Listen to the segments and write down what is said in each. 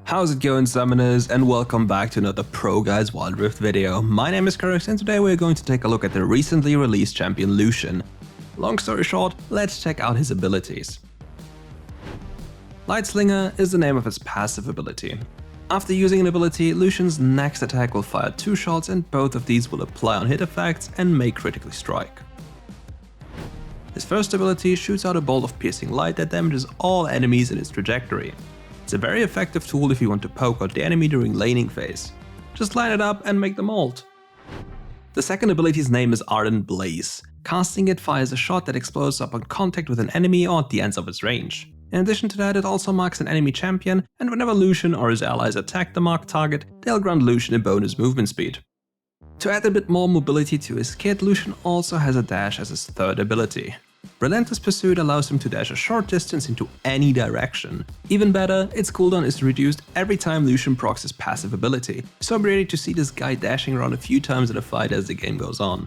How's it going, summoners, and welcome back to another ProGuides Wild Rift video. My name is Kurix and today we're going to take a look at the recently released champion Lucian. Long story short, let's check out his abilities. Light Slinger is the name of his passive ability. After using an ability, Lucian's next attack will fire 2 shots and both of these will apply on hit effects and may critically strike. His first ability shoots out a bolt of piercing light that damages all enemies in its trajectory. It's a very effective tool if you want to poke out the enemy during laning phase. Just line it up and make them ult. The second ability's name is Ardent Blaze. Casting it fires a shot that explodes upon contact with an enemy or at the ends of its range. In addition to that, it also marks an enemy champion, and whenever Lucian or his allies attack the marked target, they'll grant Lucian a bonus movement speed. To add a bit more mobility to his kit, Lucian also has a dash as his third ability. Relentless Pursuit allows him to dash a short distance into any direction. Even better, its cooldown is reduced every time Lucian procs his passive ability, so I'm ready to see this guy dashing around a few times in a fight as the game goes on.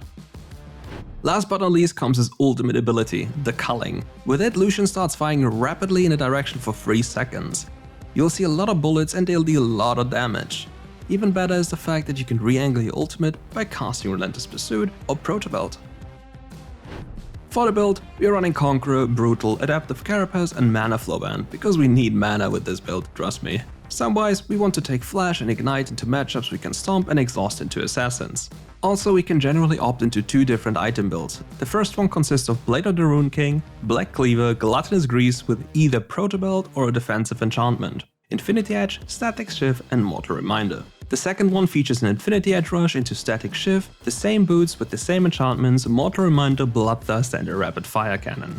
Last but not least comes his ultimate ability, the Culling. With it, Lucian starts firing rapidly in a direction for 3 seconds. You'll see a lot of bullets and they'll deal a lot of damage. Even better is the fact that you can re-angle your ultimate by casting Relentless Pursuit or Protobelt. For the build, we are running Conqueror, Brutal, Adaptive Carapace and Mana Flowband, because we need mana with this build, trust me. Stun-wise, we want to take Flash and Ignite into matchups we can Stomp and Exhaust into Assassins. Also, we can generally opt into 2 different item builds. The first one consists of Blade of the Rune King, Black Cleaver, Gluttonous Grease with either Protobelt or a defensive enchantment, Infinity Edge, Static Shiv and Mortal Reminder. The second one features an Infinity Edge rush into Static Shiv, the same boots with the same enchantments, Mortal Reminder, Bloodthirst and a Rapid Fire Cannon.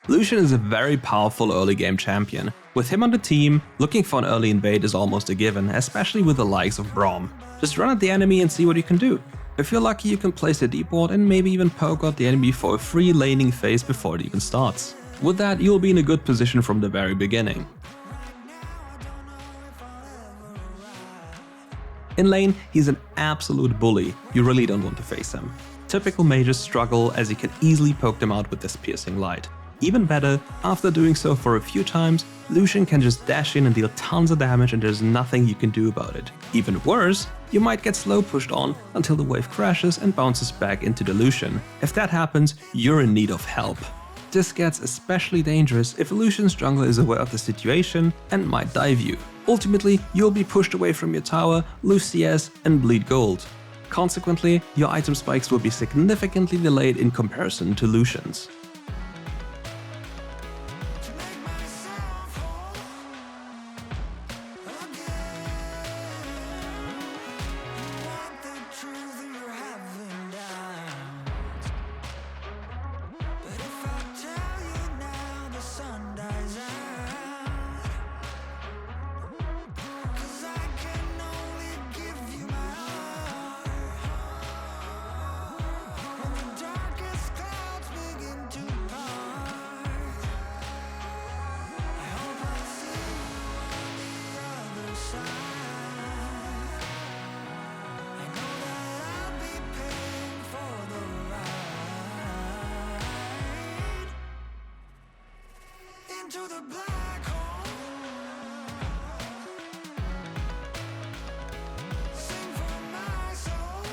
Lucian is a very powerful early game champion. With him on the team, looking for an early invade is almost a given, especially with the likes of Braum. Just run at the enemy and see what you can do. If you're lucky, you can place a deep ward and maybe even poke out the enemy for a free laning phase before it even starts. With that, you'll be in a good position from the very beginning. In lane, he's an absolute bully, you really don't want to face him. Typical mages struggle as you can easily poke them out with this piercing light. Even better, after doing so for a few times, Lucian can just dash in and deal tons of damage and there's nothing you can do about it. Even worse, you might get slow pushed on until the wave crashes and bounces back into the Lucian. If that happens, you're in need of help. This gets especially dangerous if Lucian's jungler is aware of the situation and might dive you. Ultimately, you'll be pushed away from your tower, lose CS and bleed gold. Consequently, your item spikes will be significantly delayed in comparison to Lucian's. Into the black hole. Sing for my soul.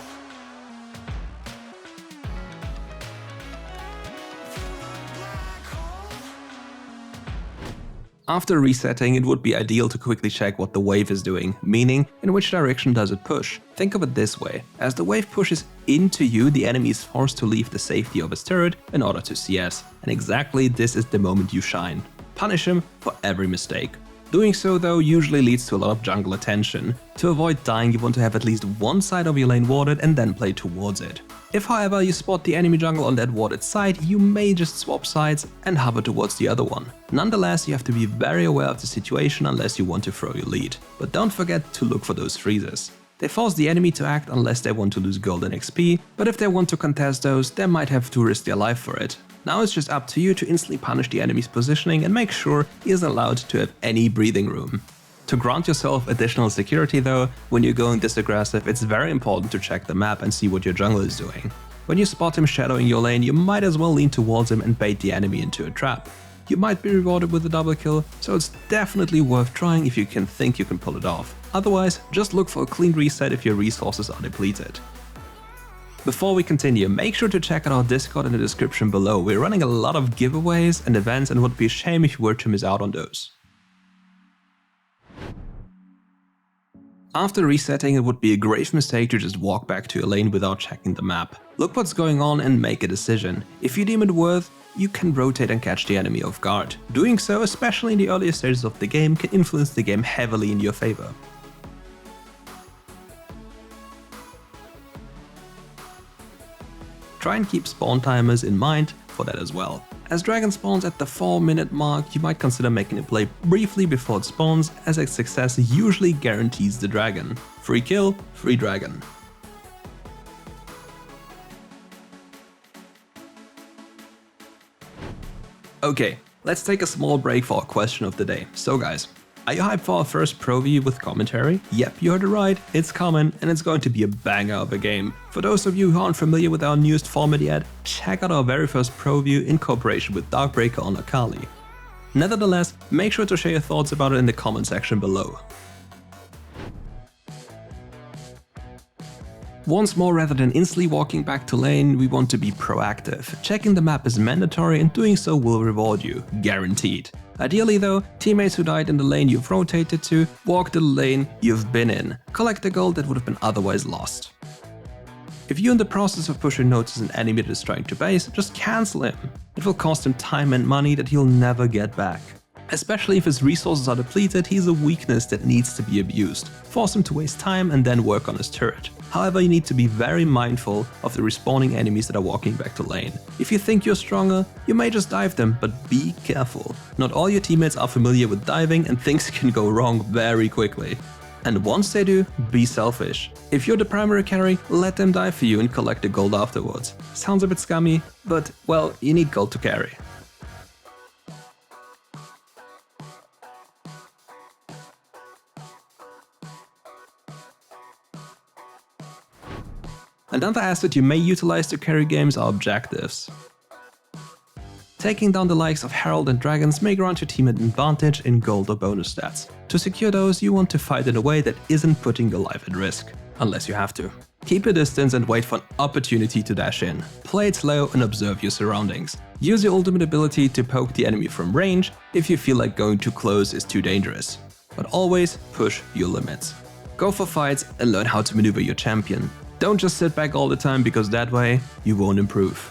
Through the black hole. After resetting, it would be ideal to quickly check what the wave is doing, meaning in which direction does it push. Think of it this way, as the wave pushes into you, the enemy is forced to leave the safety of his turret in order to CS, and exactly this is the moment you shine. Punish him for every mistake. Doing so though usually leads to a lot of jungle attention. To avoid dying, you want to have at least one side of your lane warded and then play towards it. If however you spot the enemy jungle on that warded side, you may just swap sides and hover towards the other one. Nonetheless, you have to be very aware of the situation unless you want to throw your lead. But don't forget to look for those freezes. They force the enemy to act unless they want to lose gold and XP, but if they want to contest those, they might have to risk their life for it. Now it's just up to you to instantly punish the enemy's positioning and make sure he isn't allowed to have any breathing room. To grant yourself additional security though, when you're going this aggressive, it's very important to check the map and see what your jungle is doing. When you spot him shadowing your lane, you might as well lean towards him and bait the enemy into a trap. You might be rewarded with a double kill, so it's definitely worth trying if you can think you can pull it off. Otherwise, just look for a clean reset if your resources are depleted. Before we continue, make sure to check out our Discord in the description below. We're running a lot of giveaways and events and it would be a shame if you were to miss out on those. After resetting, it would be a grave mistake to just walk back to your lane without checking the map. Look what's going on and make a decision. If you deem it worth, you can rotate and catch the enemy off guard. Doing so, especially in the earlier stages of the game, can influence the game heavily in your favor. Try and keep spawn timers in mind for that as well. As dragon spawns at the 4-minute mark, you might consider making a play briefly before it spawns, as its success usually guarantees the dragon. Free kill, free dragon. Okay, let's take a small break for our question of the day. So guys, are you hyped for our first pro view with commentary? Yep, you heard it right, it's coming and it's going to be a banger of a game. For those of you who aren't familiar with our newest format yet, check out our very first pro view in cooperation with Darkbreaker on Akali. Nevertheless, make sure to share your thoughts about it in the comment section below. Once more, rather than instantly walking back to lane, we want to be proactive. Checking the map is mandatory and doing so will reward you, guaranteed. Ideally though, teammates who died in the lane you've rotated to, walk to the lane you've been in, collect the gold that would have been otherwise lost. If you in the process of pushing notice an enemy that is trying to base, just cancel him. It will cost him time and money that he'll never get back. Especially if his resources are depleted, he's a weakness that needs to be abused. Force him to waste time and then work on his turret. However, you need to be very mindful of the respawning enemies that are walking back to lane. If you think you're stronger, you may just dive them, but be careful. Not all your teammates are familiar with diving and things can go wrong very quickly. And once they do, be selfish. If you're the primary carry, let them dive for you and collect the gold afterwards. Sounds a bit scummy, but well, you need gold to carry. Another asset you may utilize to carry games are objectives. Taking down the likes of Herald and Dragons may grant your team an advantage in gold or bonus stats. To secure those, you want to fight in a way that isn't putting your life at risk, unless you have to. Keep your distance and wait for an opportunity to dash in. Play it slow and observe your surroundings. Use your ultimate ability to poke the enemy from range if you feel like going too close is too dangerous. But always push your limits. Go for fights and learn how to maneuver your champion. Don't just sit back all the time, because that way you won't improve.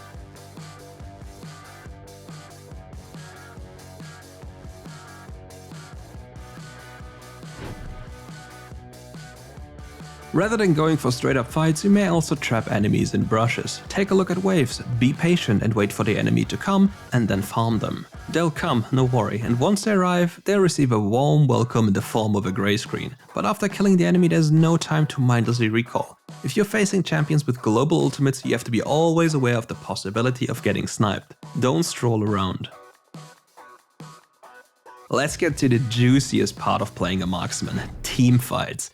Rather than going for straight up fights, you may also trap enemies in brushes. Take a look at waves, be patient and wait for the enemy to come and then farm them. They'll come, no worry, and once they arrive, they'll receive a warm welcome in the form of a grey screen. But after killing the enemy, there's no time to mindlessly recall. If you're facing champions with global ultimates, you have to be always aware of the possibility of getting sniped. Don't stroll around. Let's get to the juiciest part of playing a marksman, team fights.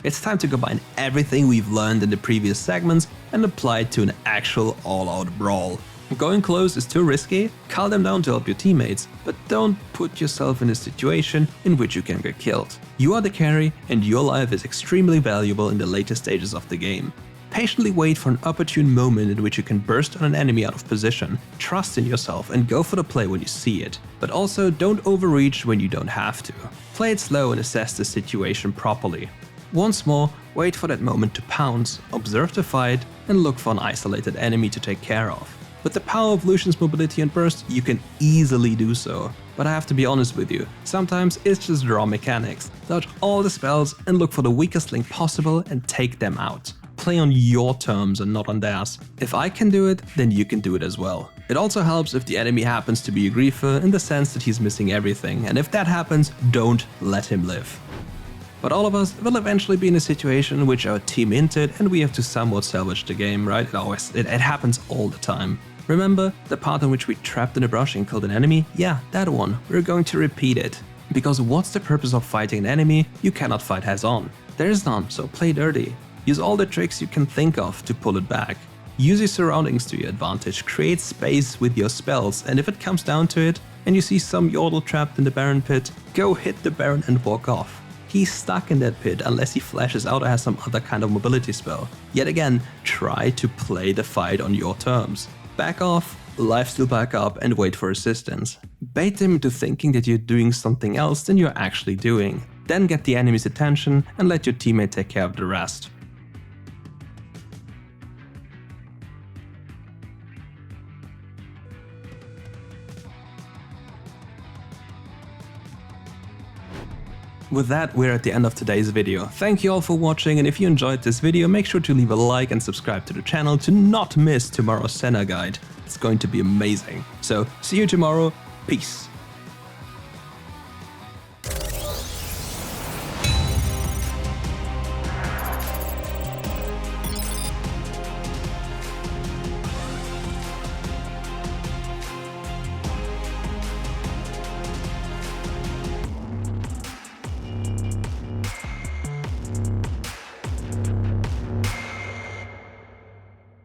It's time to combine everything we've learned in the previous segments and apply it to an actual all-out brawl. Going close is too risky, call them down to help your teammates, but don't put yourself in a situation in which you can get killed. You are the carry and your life is extremely valuable in the later stages of the game. Patiently wait for an opportune moment in which you can burst on an enemy out of position, trust in yourself and go for the play when you see it. But also don't overreach when you don't have to. Play it slow and assess the situation properly. Once more, wait for that moment to pounce, observe the fight, and look for an isolated enemy to take care of. With the power of Lucian's mobility and burst, you can easily do so. But I have to be honest with you, sometimes it's just draw mechanics. Dodge all the spells and look for the weakest link possible and take them out. Play on your terms and not on theirs. If I can do it, then you can do it as well. It also helps if the enemy happens to be a griefer in the sense that he's missing everything, and if that happens, don't let him live. But all of us will eventually be in a situation in which our team inted and we have to somewhat salvage the game, right? It happens all the time. Remember the part in which we trapped in a brush and killed an enemy? Yeah, that one. We're going to repeat it. Because what's the purpose of fighting an enemy you cannot fight heads on? There is none, so play dirty. Use all the tricks you can think of to pull it back. Use your surroundings to your advantage, create space with your spells, and if it comes down to it, and you see some Yordle trapped in the Baron pit, go hit the Baron and walk off. He's stuck in that pit unless he flashes out or has some other kind of mobility spell. Yet again, try to play the fight on your terms. Back off, lifesteal back up and wait for assistance. Bait him into thinking that you're doing something else than you're actually doing. Then get the enemy's attention and let your teammate take care of the rest. With that, we're at the end of today's video. Thank you all for watching, and if you enjoyed this video, make sure to leave a like and subscribe to the channel to not miss tomorrow's Senna guide. It's going to be amazing. So, see you tomorrow. Peace.